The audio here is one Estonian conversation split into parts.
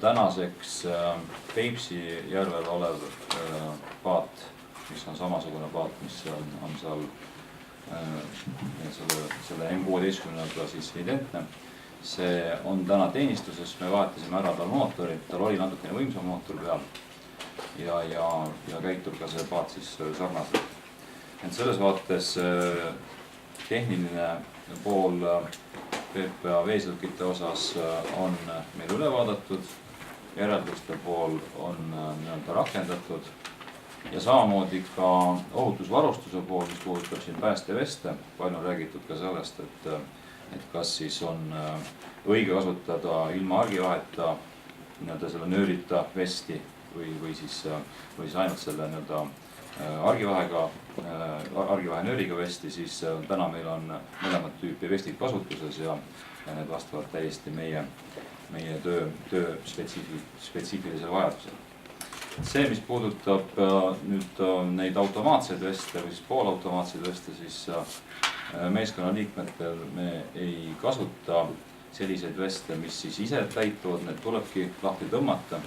tänaseks Peipsi järvel olev paat, mis on samasugune paat, mis on seal selle M16-ga siis identne. See on täna teenistuses, me vahetasime ära tal mootori, tal oli natukene võimsam mootor peal ja käitub ka see paat siis sarnaselt. Et selles vaates tehniline pool PPA veesõidukite osas on meil üle vaadatud, järelduste pool on rakendatud ja samamoodi ka ohutusvarustuse pool, mis puudutab siin päästeveste. Palju on räägitud ka sellest, et kas siis on õige kasutada ilma argivaheta selle nöörita vesti või siis ainult selle argivahe nööriga vesti, siis täna meil on mõlemat tüüpi vestid kasutuses ja need vastavad täiesti meie töö spetsiifilisele vajadusele. See, mis puudutab nüüd neid automaatseid veste või siis poolautomaatseid veste, siis meeskonnaliikmetel me ei kasuta selliseid veste, mis siis ise täituvad, need tulebki lahti tõmmata,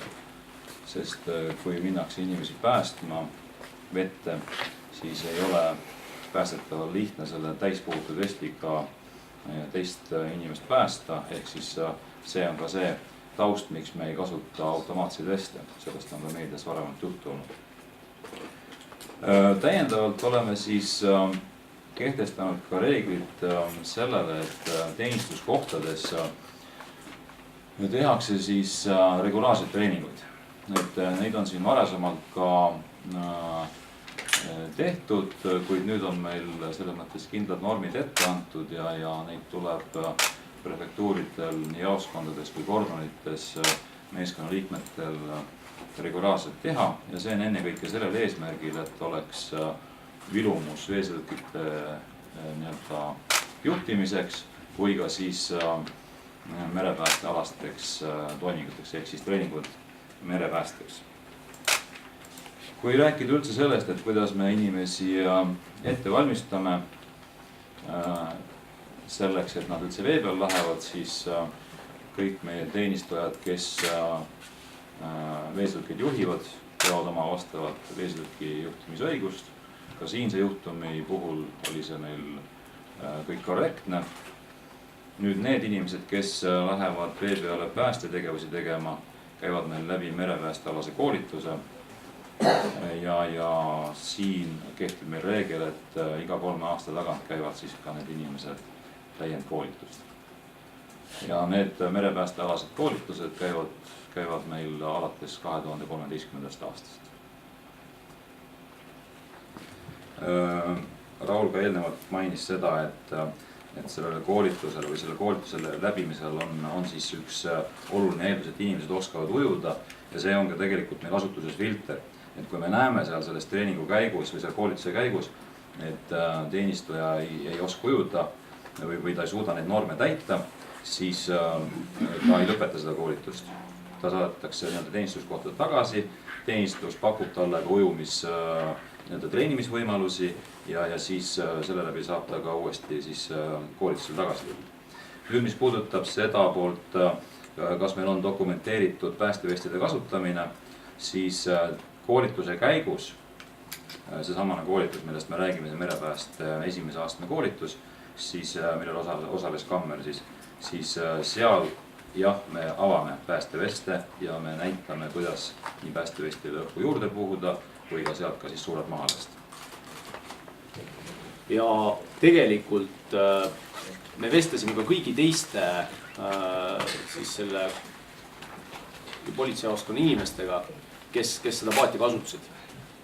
sest kui minnakse inimesi päästma vette, siis ei ole päästetaval lihtne selle täispuhutud vestiga teist inimest päästa, ehk siis see on ka see taust, miks me ei kasuta automaatseid veste, sellest on ka meedias varemalt juttu olnud. Täiendavalt oleme siis kehtestanud ka reeglid sellele, et teenistuskohtades tehakse siis regulaarseid treeninguid. Neid on siin varasemalt ka tehtud, kuid nüüd on meil selles mõttes kindlad normid ette antud ja neid tuleb prefektuuridel nii jaoskondades kui kordonites meeskonnaliikmetel regulaarselt teha ja see on ennekõike sellel eesmärgil, et oleks vilumus veesõidukite juhtimiseks kui ka siis merepäästealasteks toiminguteks ehk siis treeningud merepäästeks. Kui rääkida üldse sellest, et kuidas me inimesi ette valmistame selleks, et nad üldse vee peal lähevad, siis kõik meie teenistujad, kes veesõidukeid juhivad, peavad oma vastavat veesõiduki juhtimisõigust. Ka siinse juhtumi puhul oli see meil kõik korrektne. Nüüd need inimesed, kes lähevad vee peale päästetegevusi tegema, käivad meil läbi merepäästealase koolituse ja siin kehtib meil reegel, et iga 3 aasta tagant käivad siis ka need inimesed täiendkoolitust. Ja need merepäästealased koolitused käivad meil alates 2013. aastast. Raul ka eelnevalt mainis seda, et sellele koolitusele või selle koolitusele läbimisel on siis üks oluline eeldus, et inimesed oskavad ujuda ja see on ka tegelikult meil asutuses filter. Et kui me näeme seal selles treeningu käigus või selle koolituse käigus, et teenistuja ei oska ujuda või ta ei suuda neid norme täita, siis ta ei lõpeta seda koolitust. Ta saadetakse teenistuskohta tagasi, teenistus pakub talle ka ujumis treenimisvõimalusi ja siis selle läbi saab ta ka uuesti siis koolitusel tagasi tulla. Nüüd, mis puudutab seda poolt, kas meil on dokumenteeritud päästevestide kasutamine, siis koolituse käigus, seesamane koolitus, millest me räägime, merepääste esimese astme koolitus, siis millel osales Kammer, siis seal jah, me avame päästeveste ja me näitame, kuidas nii päästevestile õhku juurde puhuda või ka sealt ka siis suured maha lasta. Ja tegelikult me vestasime ka kõigi teiste siis selle politseijaoskonna inimestega, kes seda paati kasutasid.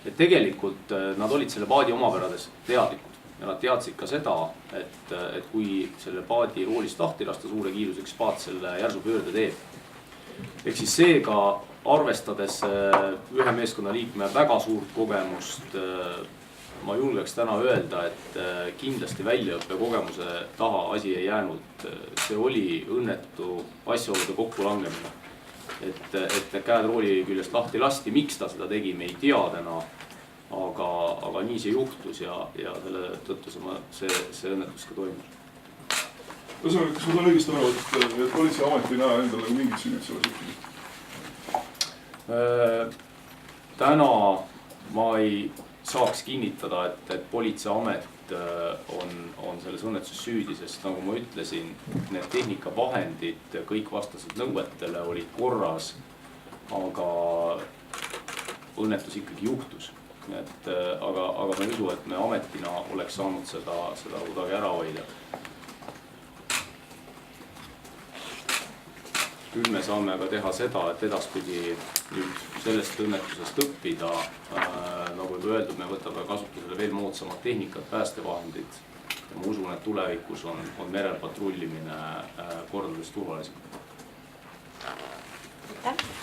Et tegelikult nad olid selle paadi omapärades teadlikud ja nad teadsid ka seda, et kui selle paadi roolist lahti lasta suure kiiruseks, paat selle järsu pöörde teeb. Ehk siis seega arvestades ühe meeskonnaliikme väga suurt kogemust, ma julgeks täna öelda, et kindlasti väljaõppe kogemuse taha asi ei jäänud. See oli õnnetu asjaolude kokkulangemine. Et käed rooli küljest lahti lasti, miks ta seda tegi, me ei tea täna, aga nii see juhtus ja selle tõttu see õnnetus ka toimus. Kas ma saan õigesti aru, et politseiamet ei näe endale mingit süüd selle suhtes? Täna ma ei saaks kinnitada, et politseiamet on selles õnnetuses süüdi, sest nagu ma ütlesin, need tehnikavahendid kõik vastasid nõuetele, olid korras, aga õnnetus ikkagi juhtus. Aga ma ei usu, et me ametina oleks saanud seda kuidagi ära hoida. Küll me saame aga teha seda, et edaspidi nüüd sellest õnnetusest õppida. Nagu juba öeldud, me võtame kasutusele veel moodsamad tehnikat, päästevahendid. Ja ma usun, et tulevikus on merel patrullimine kordades turvalisem. Aitäh!